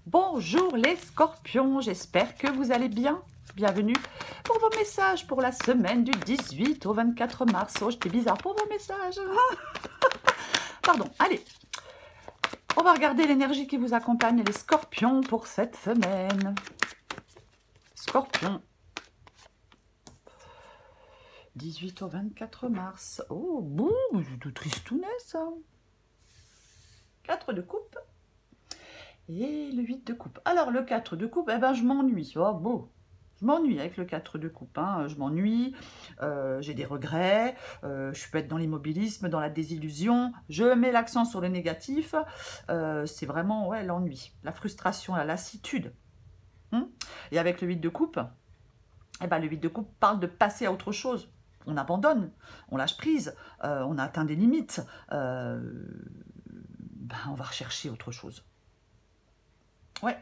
Bonjour les scorpions, j'espère que vous allez bien. Bienvenue pour vos messages pour la semaine du 18 au 24 mars. Oh, j'étais bizarre pour vos messages. Pardon, allez. On va regarder l'énergie qui vous accompagne les scorpions pour cette semaine. Scorpion. 18 au 24 mars. Oh, boum, c'est tout tristounet ça. 4 de coupe. Et le 8 de coupe. Alors, le 4 de coupe, eh ben, je m'ennuie. Oh, beau. Je m'ennuie avec le 4 de coupe. Hein. Je m'ennuie, j'ai des regrets, je peux être dans l'immobilisme, dans la désillusion. Je mets l'accent sur le négatif. C'est vraiment ouais, l'ennui, la frustration, la lassitude. Et avec le 8 de coupe, eh ben, le 8 de coupe parle de passer à autre chose. On abandonne, on lâche prise, on a atteint des limites. Ben, on va rechercher autre chose. Ouais.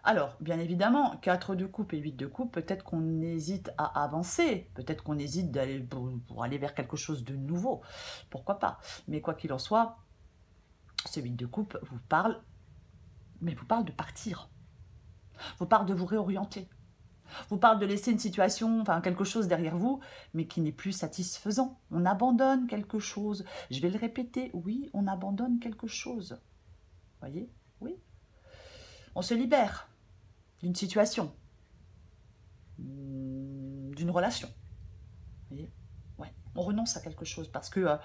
Alors, bien évidemment, 4 de coupe et 8 de coupe, peut-être qu'on hésite à avancer, peut-être qu'on hésite d'aller pour aller vers quelque chose de nouveau, pourquoi pas. Mais quoi qu'il en soit, ce 8 de coupe vous parle, mais vous parle de partir, vous parle de vous réorienter, vous parle de laisser une situation, enfin quelque chose derrière vous, mais qui n'est plus satisfaisant. On abandonne quelque chose, je vais le répéter, oui, on abandonne quelque chose, voyez, oui. On se libère d'une situation, d'une relation. Vous voyez, ouais, on renonce à quelque chose parce que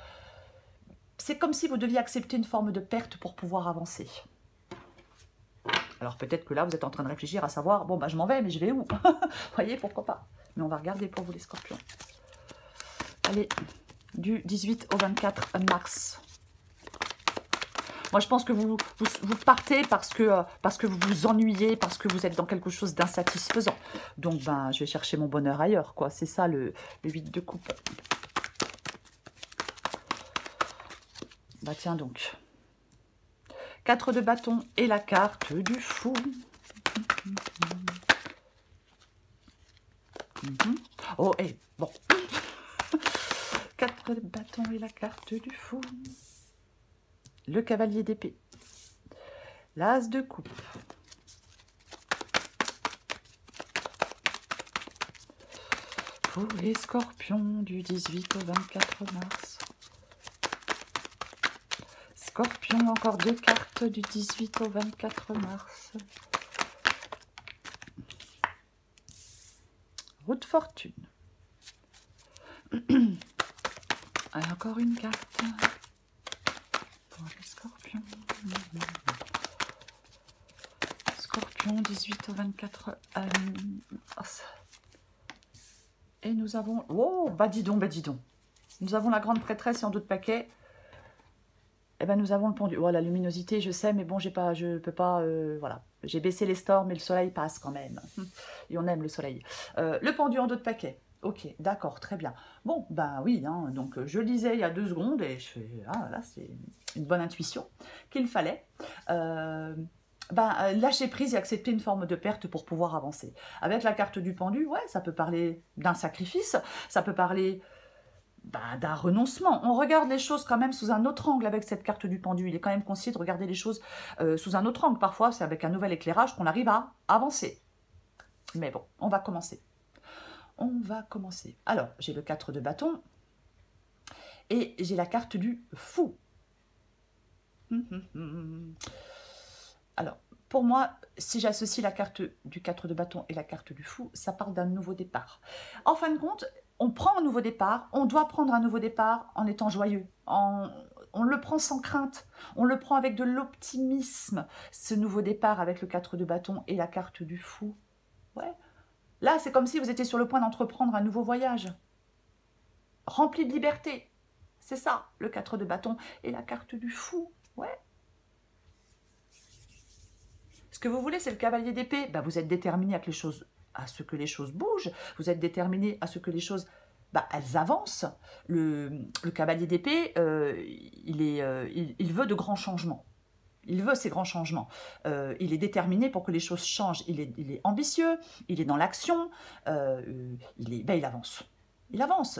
c'est comme si vous deviez accepter une forme de perte pour pouvoir avancer. Alors peut-être que là, vous êtes en train de réfléchir à savoir, bon, bah je m'en vais, mais je vais où? Vous voyez, pourquoi pas? Mais on va regarder pour vous les scorpions. Allez, du 18 au 24 mars. Moi, je pense que vous partez parce que vous vous ennuyez, parce que vous êtes dans quelque chose d'insatisfaisant. Donc, ben, je vais chercher mon bonheur ailleurs, quoi. C'est ça, le 8 de coupe. Bah, tiens donc. 4 de bâton et la carte du fou. Oh, et bon. 4 de bâton et la carte du fou. Le cavalier d'épée, l'as de coupe, pour les scorpions du 18 au 24 mars. Scorpion, encore 2 cartes du 18 au 24 mars. Roue de fortune. Et encore une carte. Scorpion. Scorpion, 18 au 24 mars. Et nous avons... Oh, bah dis donc, bah dis donc. Nous avons la grande prêtresse et en d'autres paquets. Et ben nous avons le pendu. Oh, la luminosité, je sais, mais bon, je peux pas... voilà. J'ai baissé les stores, mais le soleil passe quand même. Et on aime le soleil. Le pendu en d'autres paquets. Ok, d'accord, très bien. Bon, ben oui, hein, donc je lisais il y a 2 secondes et je fais, ah là, c'est une bonne intuition qu'il fallait. Lâcher prise et accepter une forme de perte pour pouvoir avancer. Avec la carte du pendu, ouais, ça peut parler d'un sacrifice, ça peut parler d'un renoncement. On regarde les choses quand même sous un autre angle avec cette carte du pendu. Il est quand même conseillé de regarder les choses sous un autre angle. Parfois, c'est avec un nouvel éclairage qu'on arrive à avancer. Mais bon, on va commencer. On va commencer. Alors, j'ai le 4 de bâton et j'ai la carte du fou. Alors, pour moi, si j'associe la carte du 4 de bâton et la carte du fou, ça parle d'un nouveau départ. En fin de compte, on prend un nouveau départ, on doit prendre un nouveau départ en étant joyeux, on le prend sans crainte, on le prend avec de l'optimisme, ce nouveau départ avec le 4 de bâton et la carte du fou. Ouais. Là, c'est comme si vous étiez sur le point d'entreprendre un nouveau voyage, rempli de liberté. C'est ça, le 4 de bâton et la carte du fou. Ouais. Ce que vous voulez, c'est le cavalier d'épée. Ben, vous êtes déterminé à ce que les choses bougent. Vous êtes déterminé à ce que les choses, elles avancent. Le cavalier d'épée, il veut de grands changements. Il veut ces grands changements. Il est déterminé pour que les choses changent. Il est ambitieux, il est dans l'action, il avance. Il avance.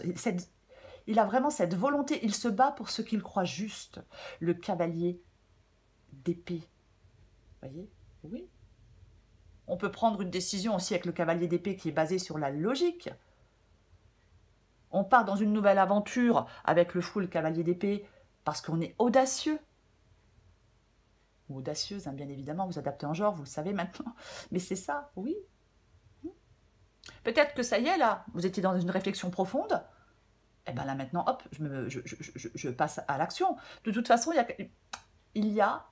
Il a vraiment cette volonté. Il se bat pour ce qu'il croit juste. Le cavalier d'épée. Voyez? Oui. On peut prendre une décision aussi avec le cavalier d'épée qui est basé sur la logique. On part dans une nouvelle aventure avec le fou, le cavalier d'épée, parce qu'on est audacieux. Ou audacieuse, hein, bien évidemment, vous adaptez en genre, vous le savez maintenant. Mais c'est ça, oui. Peut-être que ça y est, là, vous étiez dans une réflexion profonde. Et bien là, maintenant, hop, je passe à l'action. De toute façon, il y a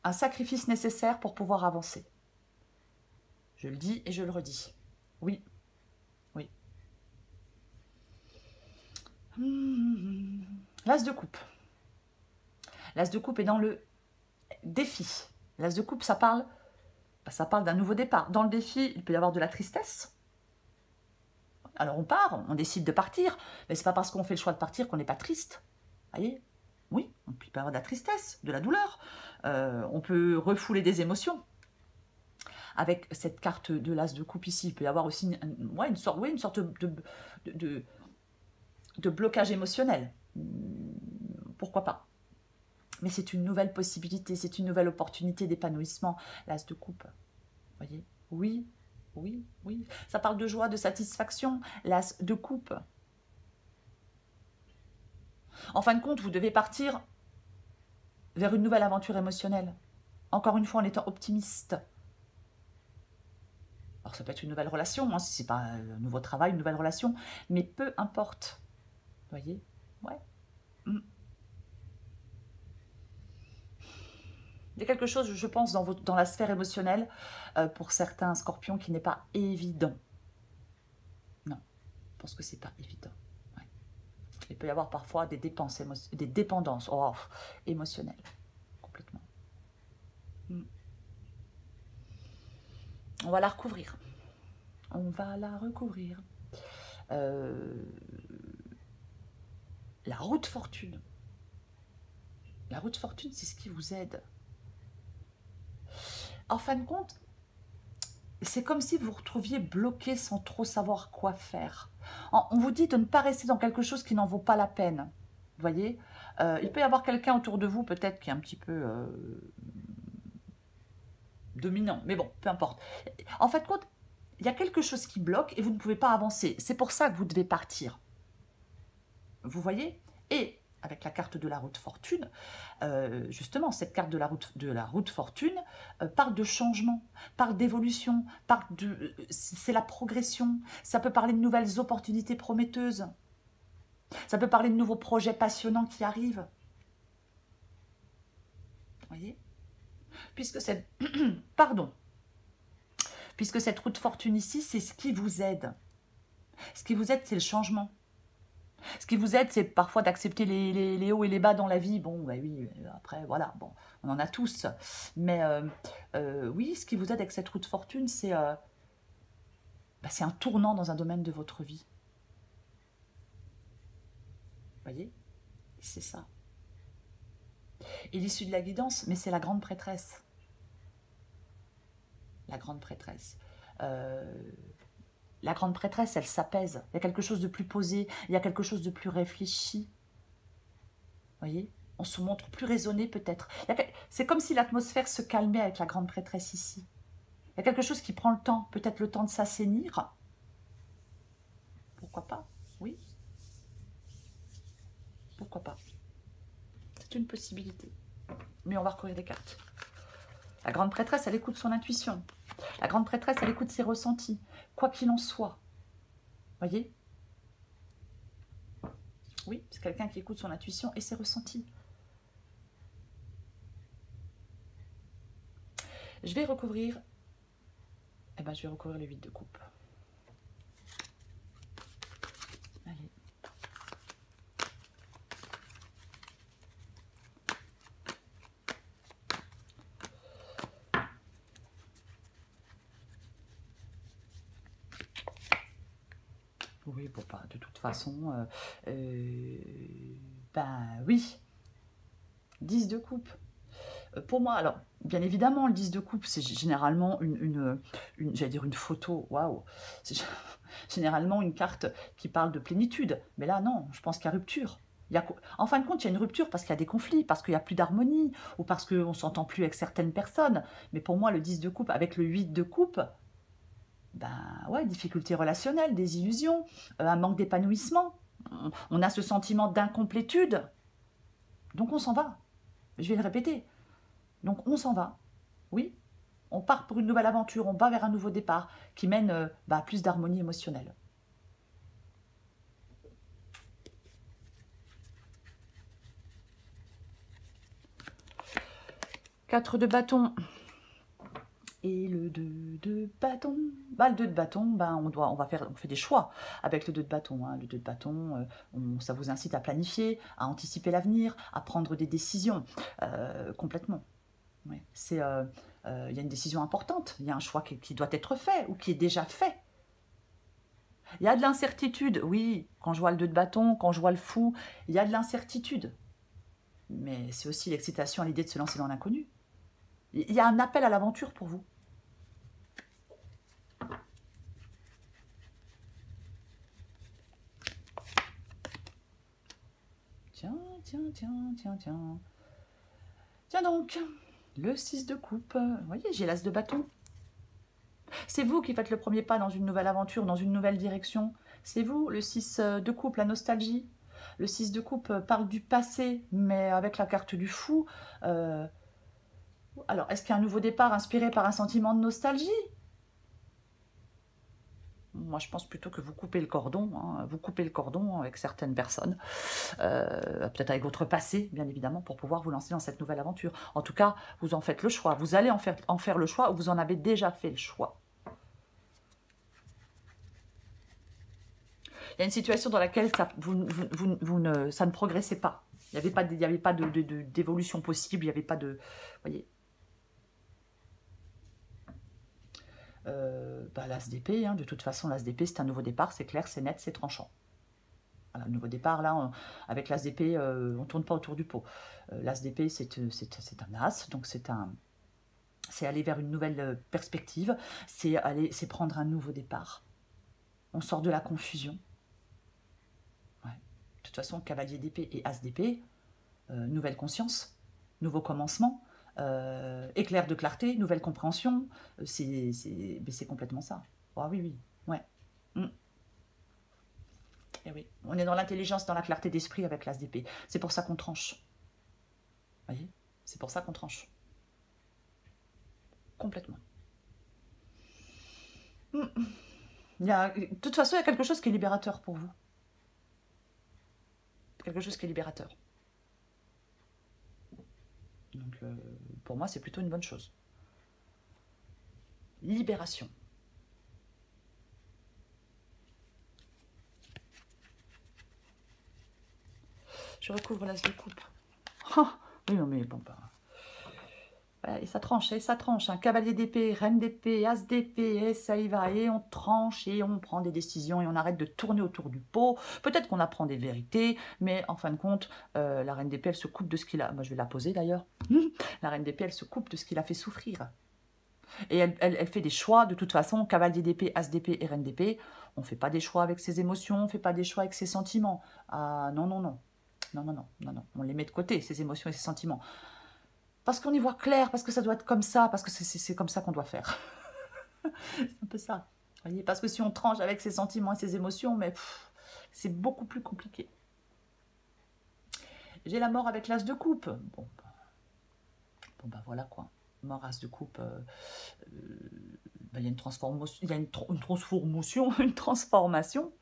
un sacrifice nécessaire pour pouvoir avancer. Je le dis et je le redis. Oui. Oui. L'as de coupe. L'as de coupe est dans le défi. L'as de coupe, ça parle d'un nouveau départ. Dans le défi, il peut y avoir de la tristesse. Alors on part, on décide de partir, mais c'est pas parce qu'on fait le choix de partir qu'on n'est pas triste. Voyez? Oui, on peut y avoir de la tristesse, de la douleur. On peut refouler des émotions. Avec cette carte de l'as de coupe ici, il peut y avoir aussi une sorte de blocage émotionnel. Pourquoi pas? Mais c'est une nouvelle possibilité, c'est une nouvelle opportunité d'épanouissement, l'as de coupe. Voyez? Oui, oui, oui. Ça parle de joie, de satisfaction, l'as de coupe. En fin de compte, vous devez partir vers une nouvelle aventure émotionnelle. Encore une fois, en étant optimiste. Alors, ça peut être une nouvelle relation, hein, si ce n'est pas un nouveau travail, une nouvelle relation, mais peu importe. Vous voyez? Ouais. Il y a quelque chose, je pense, dans la sphère émotionnelle, pour certains scorpions, qui n'est pas évident. Non, je pense que c'est pas évident. Ouais. Il peut y avoir parfois des dépendances émotionnelles, complètement. On va la recouvrir. On va la recouvrir. La route fortune. La route fortune, c'est ce qui vous aide. En fin de compte, c'est comme si vous vous retrouviez bloqué sans trop savoir quoi faire. On vous dit de ne pas rester dans quelque chose qui n'en vaut pas la peine. Vous voyez, il peut y avoir quelqu'un autour de vous, peut-être, qui est un petit peu dominant. Mais bon, peu importe. En fin de compte, il y a quelque chose qui bloque et vous ne pouvez pas avancer. C'est pour ça que vous devez partir. Vous voyez? Et avec la carte de la route fortune, justement, cette carte de la route fortune parle de changement, parle d'évolution, c'est la progression. Ça peut parler de nouvelles opportunités prometteuses. Ça peut parler de nouveaux projets passionnants qui arrivent. Vous voyez? Puisque cette puisque cette route fortune ici, c'est ce qui vous aide. Ce qui vous aide, c'est le changement. Ce qui vous aide, c'est parfois d'accepter les hauts et les bas dans la vie. Bon, bah oui, après, voilà, bon, on en a tous. Mais oui, ce qui vous aide avec cette route fortune, c'est un tournant dans un domaine de votre vie. Vous voyez? C'est ça. Et l'issue de la guidance, mais c'est la grande prêtresse. La grande prêtresse. La grande prêtresse, elle s'apaise. Il y a quelque chose de plus posé, il y a quelque chose de plus réfléchi. Vous voyez? On se montre plus raisonné peut-être. C'est comme si l'atmosphère se calmait avec la grande prêtresse ici. Il y a quelque chose qui prend le temps, peut-être le temps de s'assainir. Pourquoi pas? Oui. Pourquoi pas? C'est une possibilité. Mais on va recourir des cartes. La grande prêtresse, elle écoute son intuition. La grande prêtresse, elle écoute ses ressentis. Quoi qu'il en soit. Voyez? Oui, c'est quelqu'un qui écoute son intuition et ses ressentis. Je vais recouvrir... Eh ben, je vais recouvrir le 8 de coupe. Allez. Oui, bon, bah, de toute façon, ben oui, 10 de coupe. Pour moi, alors, bien évidemment, le 10 de coupe, c'est généralement j'allais dire une photo, waouh, c'est généralement une carte qui parle de plénitude. Mais là, non, je pense qu'il y a rupture. En fin de compte, il y a une rupture parce qu'il y a des conflits, parce qu'il n'y a plus d'harmonie, ou parce qu'on ne s'entend plus avec certaines personnes. Mais pour moi, le 10 de coupe avec le 8 de coupe, ben ouais, difficultés relationnelles, des illusions, un manque d'épanouissement. On a ce sentiment d'incomplétude. Donc on s'en va. Je vais le répéter. Donc on s'en va. Oui, on part pour une nouvelle aventure, on va vers un nouveau départ qui mène à plus d'harmonie émotionnelle. Quatre de bâton. Et le 2 de bâton, le 2 de bâton, on fait des choix avec le 2 de bâton. Hein. Le 2 de bâton, ça vous incite à planifier, à anticiper l'avenir, à prendre des décisions complètement. Ouais. Il y a une décision importante, il y a un choix qui doit être fait ou qui est déjà fait. Il y a de l'incertitude, oui, quand je vois le 2 de bâton, quand je vois le fou, il y a de l'incertitude. Mais c'est aussi l'excitation à l'idée de se lancer dans l'inconnu. Il y a un appel à l'aventure pour vous. Tiens. Tiens donc, le 6 de coupe. Vous voyez, j'ai l'as de bâton. C'est vous qui faites le premier pas dans une nouvelle aventure, dans une nouvelle direction. C'est vous, le 6 de coupe, la nostalgie. Le 6 de coupe parle du passé, mais avec la carte du fou. Alors, est-ce qu'il y a un nouveau départ inspiré par un sentiment de nostalgie? Moi, je pense plutôt que vous coupez le cordon, hein, vous coupez le cordon avec certaines personnes, peut-être avec votre passé, bien évidemment, pour pouvoir vous lancer dans cette nouvelle aventure. En tout cas, vous en faites le choix. Vous allez en faire le choix ou vous en avez déjà fait le choix. Il y a une situation dans laquelle ça, ça ne progressait pas. Il n'y avait pas d'évolution possible, il n'y avait pas de... Voyez. L'as d'épée, hein, de toute façon, l'as d'épée, c'est un nouveau départ, c'est clair, c'est net, c'est tranchant. Voilà, nouveau départ, là, avec l'as d'épée, on ne tourne pas autour du pot. L'as d'épée, c'est un as, donc c'est aller vers une nouvelle perspective, c'est prendre un nouveau départ. On sort de la confusion. Ouais. De toute façon, cavalier d'épée et as d'épée, nouvelle conscience, nouveau commencement, éclair de clarté, nouvelle compréhension, c'est complètement ça. Oh, oui, ouais. Et oui, on est dans l'intelligence, dans la clarté d'esprit avec l'as d'épée. C'est pour ça qu'on tranche. Vous voyez? C'est pour ça qu'on tranche. Complètement. De toute façon, il y a quelque chose qui est libérateur pour vous. Quelque chose qui est libérateur. Donc, pour moi, c'est plutôt une bonne chose. Libération. Je recouvre l'as de coupe. Oh, oui, non, mais bon, voilà, et ça tranche, hein. Cavalier d'épée, reine d'épée, as d'épée, et ça y va, et on tranche, et on prend des décisions, et on arrête de tourner autour du pot. Peut-être qu'on apprend des vérités, mais en fin de compte, la reine d'épée, elle se coupe de ce qu'il a... Moi, je vais la poser, d'ailleurs. La reine d'épée, elle se coupe de ce qu'il a fait souffrir. Et elle fait des choix, de toute façon, cavalier d'épée, as d'épée et reine d'épée. On ne fait pas des choix avec ses émotions, on ne fait pas des choix avec ses sentiments. Ah, non. On les met de côté, ses émotions et ses sentiments. Parce qu'on y voit clair, parce que ça doit être comme ça, parce que c'est comme ça qu'on doit faire. C'est un peu ça. Voyez, parce que si on tranche avec ses sentiments et ses émotions, mais c'est beaucoup plus compliqué. J'ai la mort avec l'as de coupe. Bon, voilà quoi. Mort, as de coupe. Il y a une transformation, une transformation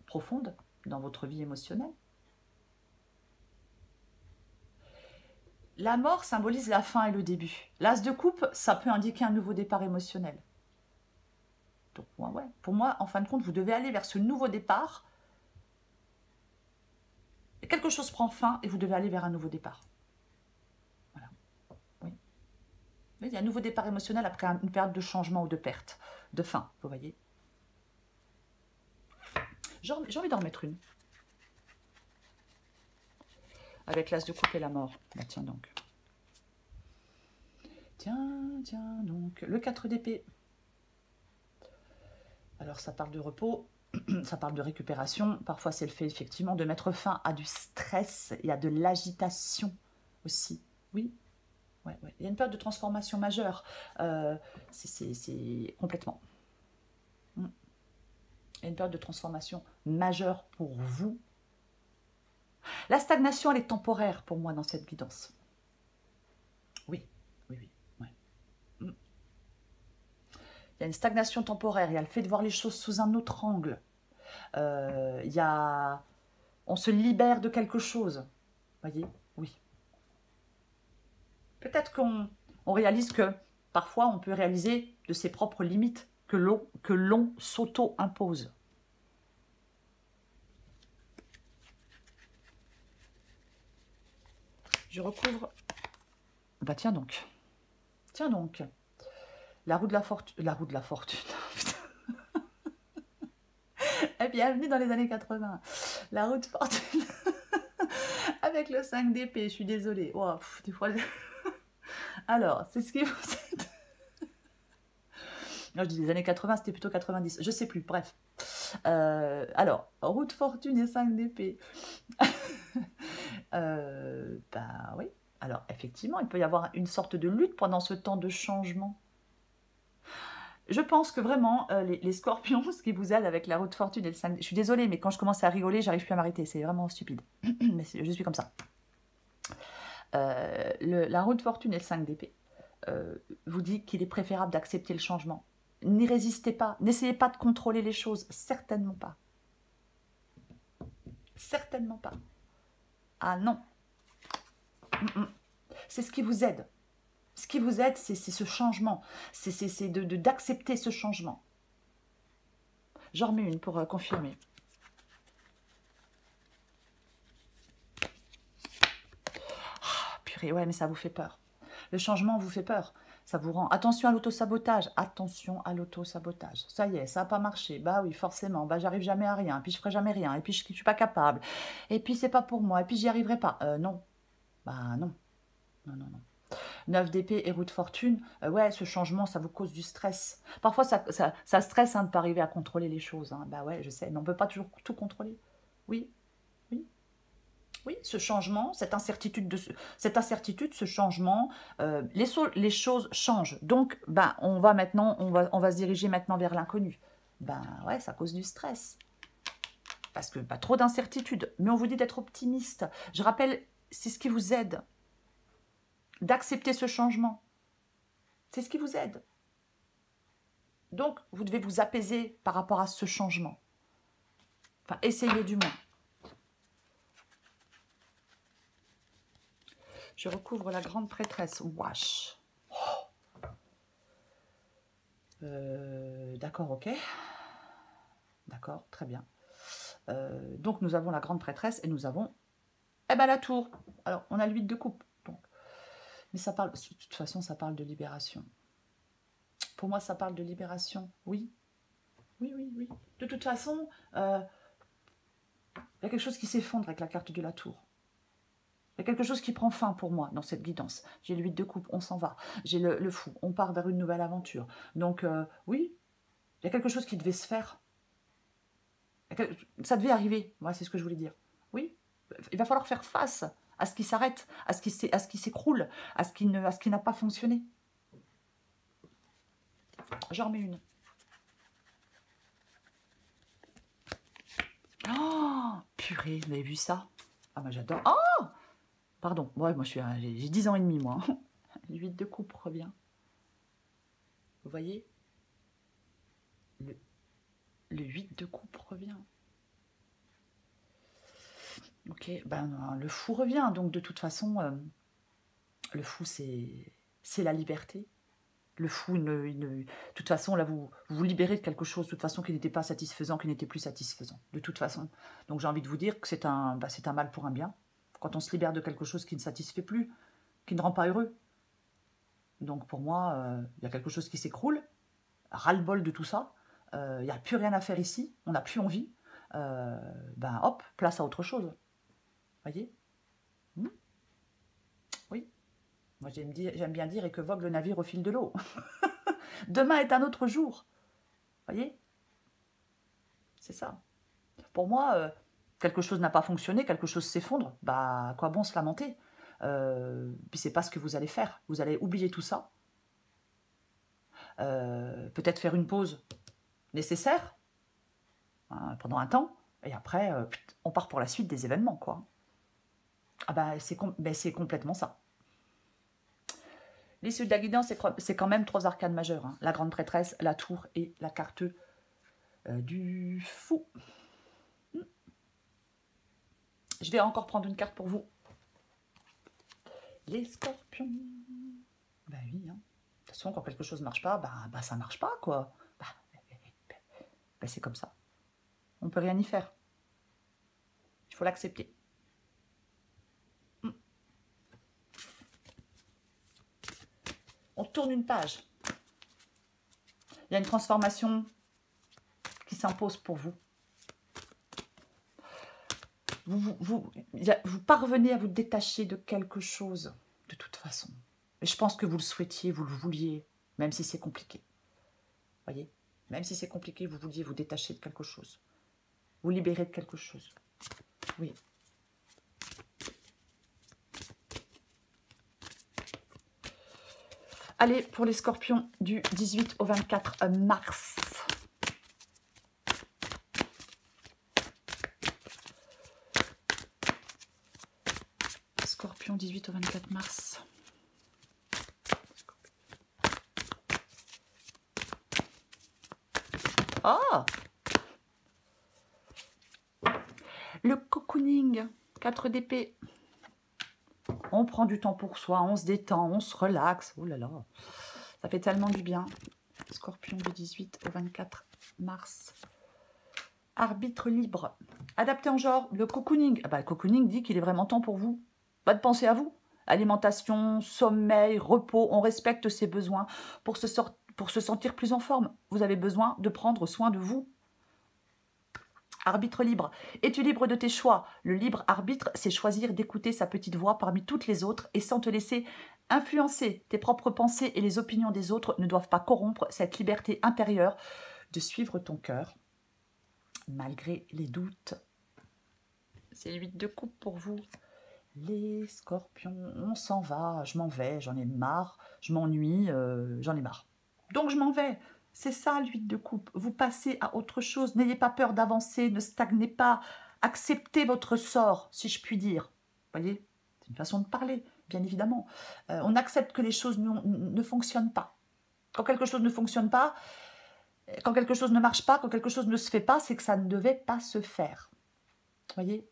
profonde dans votre vie émotionnelle. La mort symbolise la fin et le début. L'as de coupe, ça peut indiquer un nouveau départ émotionnel. Donc, ouais, pour moi, en fin de compte, vous devez aller vers ce nouveau départ. Quelque chose prend fin et vous devez aller vers un nouveau départ. Voilà. Oui. Il y a un nouveau départ émotionnel après une période de changement ou de perte, de fin, vous voyez. J'ai envie d'en remettre une. Avec l'as de coupe et la mort. Bah, tiens donc. Tiens donc. Le 4 d'épée. Alors ça parle de repos. Ça parle de récupération. Parfois, c'est le fait, effectivement, de mettre fin à du stress et à de l'agitation aussi. Oui, ouais, ouais. Il y a une période de transformation majeure. C'est complètement. Mm. Il y a une période de transformation majeure pour vous. La stagnation, elle est temporaire pour moi dans cette guidance. Oui, oui, oui. Ouais. Mm. Il y a une stagnation temporaire. Il y a le fait de voir les choses sous un autre angle. Il y a... On se libère de quelque chose. Voyez? Oui. Peut-être qu'on réalise que parfois on peut réaliser de ses propres limites que l'on s'auto-impose. Je recouvre. Bah tiens donc. Tiens donc. La roue de la fortune. La roue de la fortune. Et bienvenue dans les années 80. La roue de fortune. Avec le 5 d'épée, je suis désolée. Oh, des fois. Alors, c'est ce qui vous aide. Non, je dis les années 80, c'était plutôt 90. Je sais plus, bref. Alors, roue de fortune et 5 d'épée. Bah oui. Alors, effectivement, il peut y avoir une sorte de lutte pendant ce temps de changement. Je pense que vraiment, les scorpions, ce qui vous aide avec la roue de fortune et le 5... Je suis désolée, mais quand je commence à rigoler, j'arrive plus à m'arrêter. C'est vraiment stupide. Mais je suis comme ça. La roue de fortune et le 5 d'épée vous dit qu'il est préférable d'accepter le changement. N'y résistez pas. N'essayez pas de contrôler les choses. Certainement pas. Certainement pas. Ah non. C'est ce qui vous aide. Ce qui vous aide, c'est ce changement. C'est d'accepter ce changement. J'en remets une pour confirmer. Oh, purée, ouais, mais ça vous fait peur. Le changement vous fait peur. Ça vous rend... Attention à l'autosabotage. Attention à l'autosabotage. Ça y est, ça n'a pas marché. Bah oui, forcément. Bah j'arrive jamais à rien. Et puis je ferai jamais rien. Et puis je ne suis pas capable. Et puis c'est pas pour moi. Et puis j'y arriverai pas. Non. Bah non. Non, non, non. 9 d'épée et roue de fortune, ouais, ce changement, ça vous cause du stress. Parfois, ça stresse hein, de ne pas arriver à contrôler les choses. Hein. Bah ouais, je sais, mais on ne peut pas toujours tout contrôler. Oui, oui, oui, ce changement, cette incertitude, ce changement, les choses changent. Donc, ben, on va se diriger maintenant vers l'inconnu. Ben ouais, ça cause du stress. Parce que pas trop d'incertitude. Mais on vous dit d'être optimiste. Je rappelle, c'est ce qui vous aide. D'accepter ce changement. C'est ce qui vous aide. Donc, vous devez vous apaiser par rapport à ce changement. Enfin, essayez du moins. Je recouvre la grande prêtresse. Wesh. Oh. D'accord, ok. D'accord, très bien. Donc, nous avons la grande prêtresse et nous avons la tour. Alors, on a le 8 de coupe. Donc. Mais ça parle, de toute façon, ça parle de libération. Pour moi, ça parle de libération. Oui. Oui, oui, oui. De toute façon, il y a quelque chose qui s'effondre avec la carte de la tour. Il y a quelque chose qui prend fin pour moi dans cette guidance. J'ai le 8 de coupe, on s'en va. J'ai le fou, on part vers une nouvelle aventure. Donc, oui, il y a quelque chose qui devait se faire. Ça devait arriver, moi, c'est ce que je voulais dire. Oui, il va falloir faire face à ce qui s'arrête, à ce qui s'écroule, à ce qui n'a pas fonctionné. J'en remets une. Oh, purée, vous avez vu ça? Ah, moi j'adore. Oh, pardon, ouais, moi j'ai 10 ans et demi, moi. Le 8 de coupe revient. Vous voyez? Le 8 de coupe revient. Ok, ben le fou revient. Donc de toute façon, le fou c'est la liberté. Le fou, de toute façon, là, vous vous libérez de quelque chose, de toute façon, qui n'était pas satisfaisant, qui n'était plus satisfaisant, de toute façon. Donc j'ai envie de vous dire que c'est un mal pour un bien. Quand on se libère de quelque chose qui ne satisfait plus, qui ne rend pas heureux. Donc pour moi, il y a quelque chose qui s'écroule, ras-le-bol de tout ça, il n'y a plus rien à faire ici, on n'a plus envie, ben hop, place à autre chose. Voyez? Oui. Moi j'aime bien dire et que vogue le navire au fil de l'eau. Demain est un autre jour. Voyez? C'est ça. Pour moi, quelque chose n'a pas fonctionné, quelque chose s'effondre, bah, à quoi bon se lamenter? Puis c'est pas ce que vous allez faire. Vous allez oublier tout ça. Peut-être faire une pause nécessaire, hein, pendant un temps, et après, on part pour la suite des événements, quoi. Ah bah, c'est complètement ça. L'issue de la guidance, c'est quand même 3 arcanes majeures, hein. La grande prêtresse, la tour et la carte du fou. Je vais encore prendre une carte pour vous. Les scorpions. Bah oui, hein. De toute façon, quand quelque chose ne marche pas, bah ça marche pas, quoi. Bah, c'est comme ça. On ne peut rien y faire. Il faut l'accepter. On tourne une page. Il y a une transformation qui s'impose pour vous. Vous parvenez à vous détacher de quelque chose, de toute façon. Et je pense que vous le souhaitiez, vous le vouliez, même si c'est compliqué. Voyez, même si c'est compliqué, vous vouliez vous détacher de quelque chose. Vous libérer de quelque chose. Oui. Allez, pour les scorpions du 18 au 24 mars. Scorpion 18 au 24 mars. Ah! Le cocooning, 4 d'épée. On prend du temps pour soi, on se détend, on se relaxe. Oh là là, ça fait tellement du bien. Scorpion du 18 au 24 mars. Arbitre libre. Adapté en genre, le cocooning. Ah bah, le cocooning dit qu'il est vraiment temps pour vous. Pas de penser à vous. Alimentation, sommeil, repos, on respecte ses besoins pour se sentir plus en forme. Vous avez besoin de prendre soin de vous. Arbitre libre. Es-tu libre de tes choix? Le libre arbitre, c'est choisir d'écouter sa petite voix parmi toutes les autres et sans te laisser influencer. Tes propres pensées et les opinions des autres ne doivent pas corrompre cette liberté intérieure de suivre ton cœur, malgré les doutes. C'est 8 de coupe pour vous. Les scorpions, on s'en va, je m'en vais, j'en ai marre, je m'ennuie, j'en ai marre. Donc je m'en vais. C'est ça, l'huile de coupe. Vous passez à autre chose. N'ayez pas peur d'avancer, ne stagnez pas. Acceptez votre sort, si je puis dire. Vous voyez, c'est une façon de parler, bien évidemment. On accepte que les choses ne fonctionnent pas. Quand quelque chose ne fonctionne pas, quand quelque chose ne marche pas, quand quelque chose ne se fait pas, c'est que ça ne devait pas se faire. Vous voyez?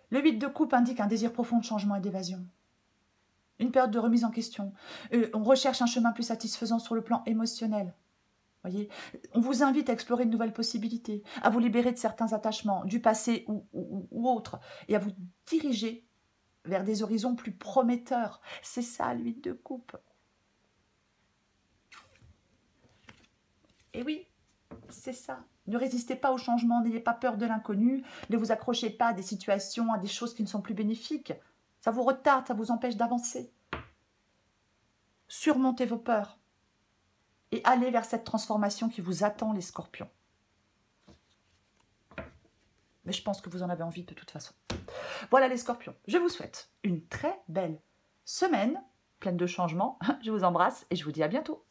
Le 8 de coupe indique un désir profond de changement et d'évasion. Une période de remise en question. On recherche un chemin plus satisfaisant sur le plan émotionnel. Voyez, on vous invite à explorer de nouvelles possibilités, à vous libérer de certains attachements, du passé ou autres, et à vous diriger vers des horizons plus prometteurs. C'est ça, l'huile de coupe. Et oui, c'est ça. Ne résistez pas au changement, n'ayez pas peur de l'inconnu, ne vous accrochez pas à des situations, à des choses qui ne sont plus bénéfiques. Ça vous retarde, ça vous empêche d'avancer. Surmontez vos peurs. Et allez vers cette transformation qui vous attend, les scorpions. Mais je pense que vous en avez envie de toute façon. Voilà les scorpions. Je vous souhaite une très belle semaine, pleine de changements. Je vous embrasse et je vous dis à bientôt.